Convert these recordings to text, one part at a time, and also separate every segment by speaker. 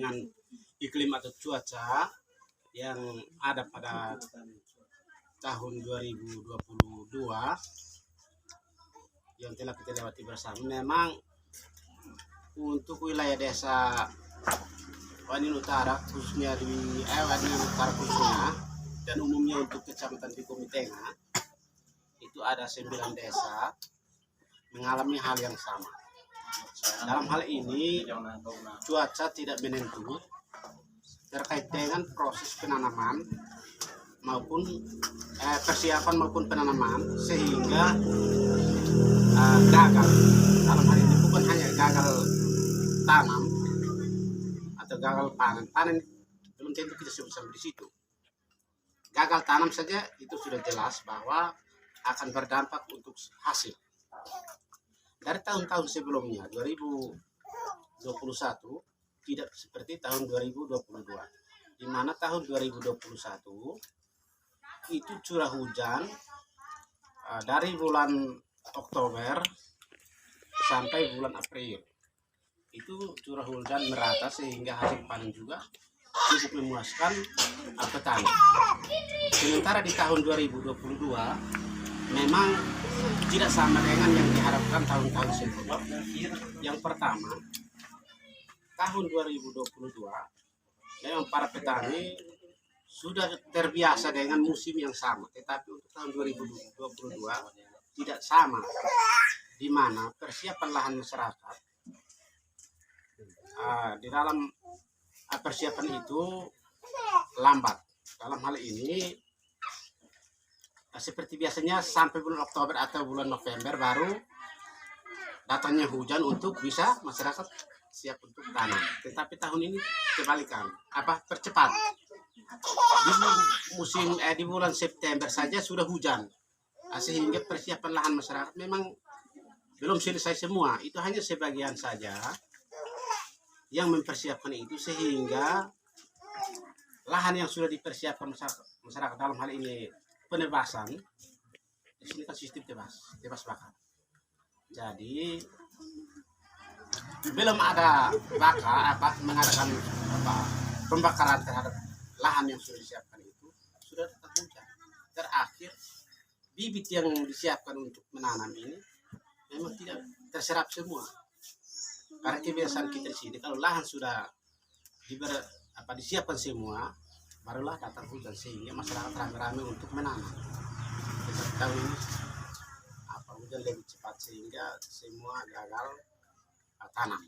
Speaker 1: dengan iklim atau cuaca yang ada pada tahun 2022 yang telah kita lewati bersama. Memang untuk wilayah desa Wanin Utara khususnya di Wanin Utara khususnya dan umumnya untuk kecamatan Bikomi Tengah itu ada 9 desa mengalami hal yang sama. Dalam hal ini cuaca tidak menentu terkait dengan proses penanaman maupun persiapan maupun penanaman sehingga gagal. Dalam hal ini bukan hanya gagal tanam atau gagal panen. Panen belum tentu kita sebut sampai di situ. Gagal tanam saja itu sudah jelas bahwa akan berdampak untuk hasil. Dari tahun-tahun sebelumnya 2021 tidak seperti tahun 2022, di mana tahun 2021 itu curah hujan dari bulan Oktober sampai bulan April itu curah hujan merata sehingga hasil panen juga cukup memuaskan petani. Sementara di tahun 2022 memang tidak sama dengan yang diharapkan tahun-tahun sebelumnya. Yang pertama, tahun 2022 memang para petani sudah terbiasa dengan musim yang sama, tetapi untuk tahun 2022 tidak sama, di mana persiapan lahan masyarakat di dalam persiapan itu lambat. Dalam hal ini seperti biasanya sampai bulan Oktober atau bulan November baru datangnya hujan untuk bisa masyarakat siap untuk tanam. Tetapi tahun ini kebalikan, percepat. Di bulan September saja sudah hujan, sehingga persiapan lahan masyarakat memang belum selesai semua. Itu hanya sebagian saja yang mempersiapkan itu, sehingga lahan yang sudah dipersiapkan masyarakat dalam hal ini penebasan, di sini kan sistem tebas bakar. Jadi belum ada mengadakan pembakaran terhadap lahan yang sudah disiapkan itu sudah datang hujan. Terakhir bibit yang disiapkan untuk menanam ini memang tidak terserap semua. Karena kebiasaan kita di sini kalau lahan sudah disiapkan semua, barulah datang hujan sehingga masyarakat rame-rame untuk menanam. Tetapi tahun ini hujan lebih cepat sehingga semua gagal tanam.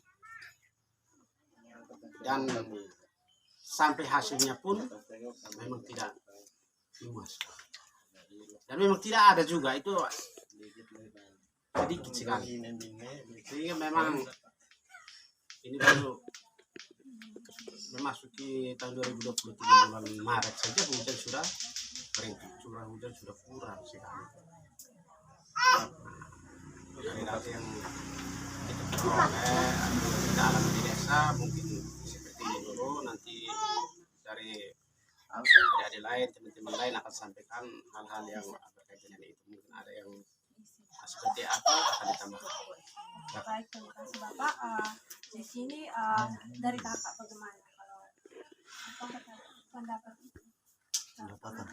Speaker 1: Dan sampai hasilnya pun memang tidak memuaskan. Dan memang tidak ada juga, itu sedikit sekali. Sehingga memang ini baru memasuki tahun 2023 bulan Maret saja hujan sudah berhenti, curah hujan sudah kurang sekali. Dari data yang kita peroleh dalam di desa mungkin seperti ini dulu, nanti dari adik-adik lain, teman-teman lain akan sampaikan hal-hal yang berkaitan dengan itu. Mungkin ada yang seperti apa akan ditambahkan.
Speaker 2: Baik, terima kasih Bapak. Di sini dari Kakak bagaimana kalau pendapat itu?
Speaker 3: Pendapatan.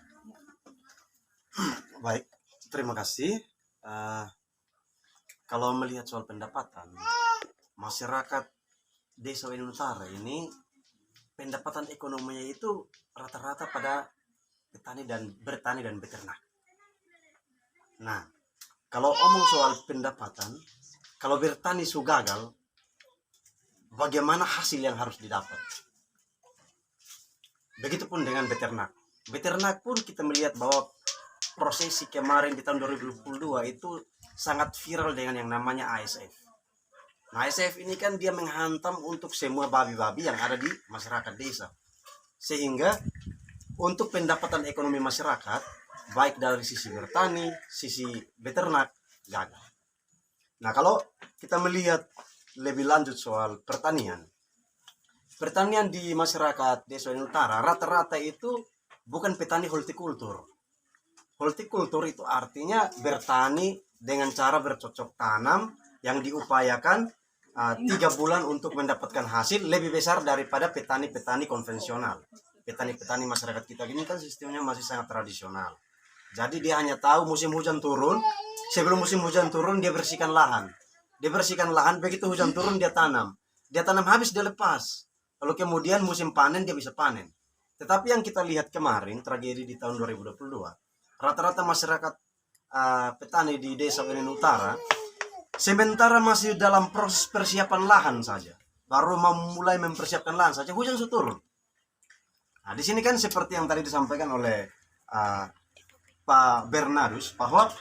Speaker 3: Baik, terima kasih. Kalau melihat soal pendapatan, masyarakat Desa Wanin Utara ini pendapatan ekonominya itu rata-rata pada bertani dan beternak. Nah, kalau omong soal pendapatan, kalau bertani sudah gagal, bagaimana hasil yang harus didapat? Begitupun dengan beternak. Beternak pun kita melihat bahwa prosesi kemarin di tahun 2022 itu sangat viral dengan yang namanya ASF. Nah, ASF ini kan dia menghantam untuk semua babi-babi yang ada di masyarakat desa. Sehingga untuk pendapatan ekonomi masyarakat, baik dari sisi bertani, sisi beternak, gagal. Nah, kalau kita melihat lebih lanjut soal pertanian di masyarakat Desa Wanin Utara rata-rata itu bukan petani hortikultur. Hortikultur itu artinya bertani dengan cara bercocok tanam yang diupayakan 3 bulan untuk mendapatkan hasil lebih besar daripada petani-petani konvensional. Petani-petani masyarakat kita ini kan sistemnya masih sangat tradisional. Jadi dia hanya tahu musim hujan turun, sebelum musim hujan turun dia bersihkan lahan. Dia bersihkan lahan, begitu hujan turun dia tanam. Dia tanam habis dia lepas. Lalu kemudian musim panen dia bisa panen. Tetapi yang kita lihat kemarin, tragedi di tahun 2022, rata-rata masyarakat petani di Desa Wenin Utara, sementara masih dalam proses persiapan lahan saja, baru mulai mempersiapkan lahan saja, hujan sudah turun. Nah, di sini kan seperti yang tadi disampaikan oleh Pak Bernardus, bahwa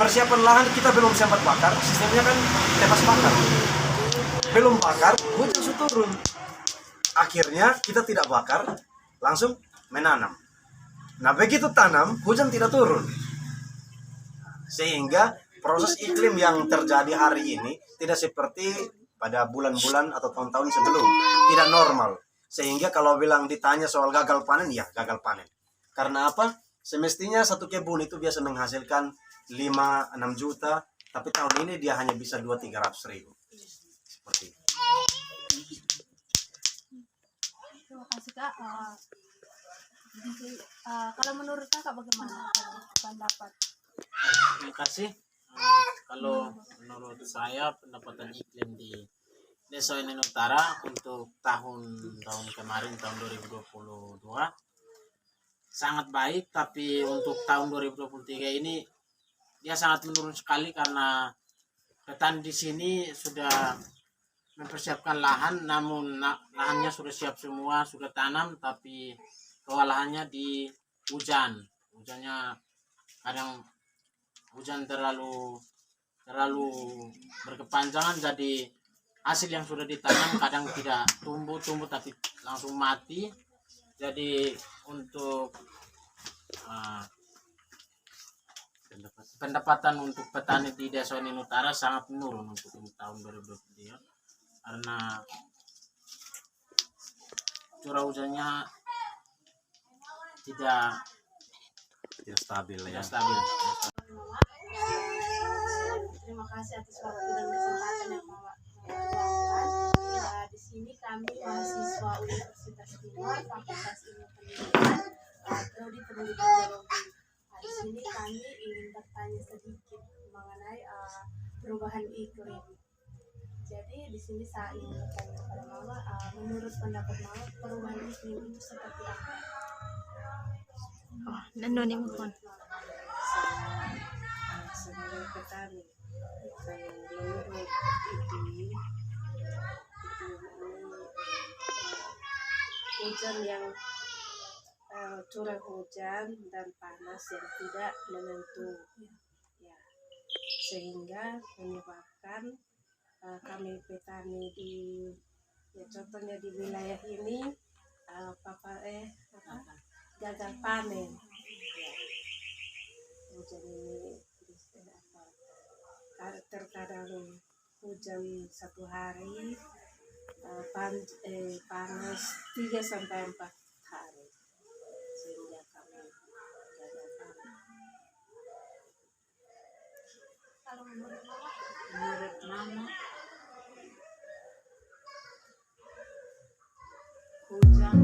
Speaker 3: persiapan lahan kita belum sempat bakar, sistemnya kan bebas bakar. Belum bakar, hujan sudah turun. Akhirnya kita tidak bakar, langsung menanam. Nah, begitu tanam, hujan tidak turun. Sehingga proses iklim yang terjadi hari ini tidak seperti pada bulan-bulan atau tahun-tahun sebelum. Tidak normal. Sehingga kalau bilang ditanya soal gagal panen, ya gagal panen. Karena apa? Semestinya satu kebun itu biasa menghasilkan 5-6 juta, tapi tahun ini dia hanya bisa 200-300 ribu. Seperti itu.
Speaker 2: Terima kasih Kak. Kalau menurut Kakak bagaimana pendapat?
Speaker 4: Terima kasih. Kalau menurut saya pendapatan iklim di Desa Wenin Utara untuk tahun kemarin tahun 2022 sangat baik, tapi untuk tahun 2023 ini dia sangat menurun sekali karena petani di sini sudah mempersiapkan lahan, namun lahannya sudah siap semua, sudah tanam, tapi kewalahannya di hujannya kadang hujan terlalu berkepanjangan, jadi hasil yang sudah ditanam kadang tidak tumbuh tapi langsung mati. Jadi untuk pendapatan untuk petani di Desa Wenin Utara sangat menurun untuk tahun 2023 karena curah hujannya tidak
Speaker 3: stabil ya.
Speaker 4: stabil.
Speaker 2: Terima kasih atas waktu dan kesempatan yang Bapak luangkan. Di sini kami mahasiswa Universitas Timur, Fakultas Ilmu Pendidikan, Prodi Pendidikan Geologi. Di sini kami ingin bertanya sedikit mengenai perubahan iklim. Jadi di sini saya ingin bertanya kepada Mama, menurut pendapat Mama perubahan iklim itu seperti apa?
Speaker 5: Sebagai petani, kalau menurut iklim hujan yang curah hujan dan panas yang tidak menentu, ya, sehingga menyebabkan kami petani contohnya di wilayah ini gagal panen. Hujan ini terkadang hujan satu hari, panas 3-4 hari, sehingga kami gagal panen.
Speaker 2: Kalau menurut Mama?
Speaker 5: Menurut Mama, hujan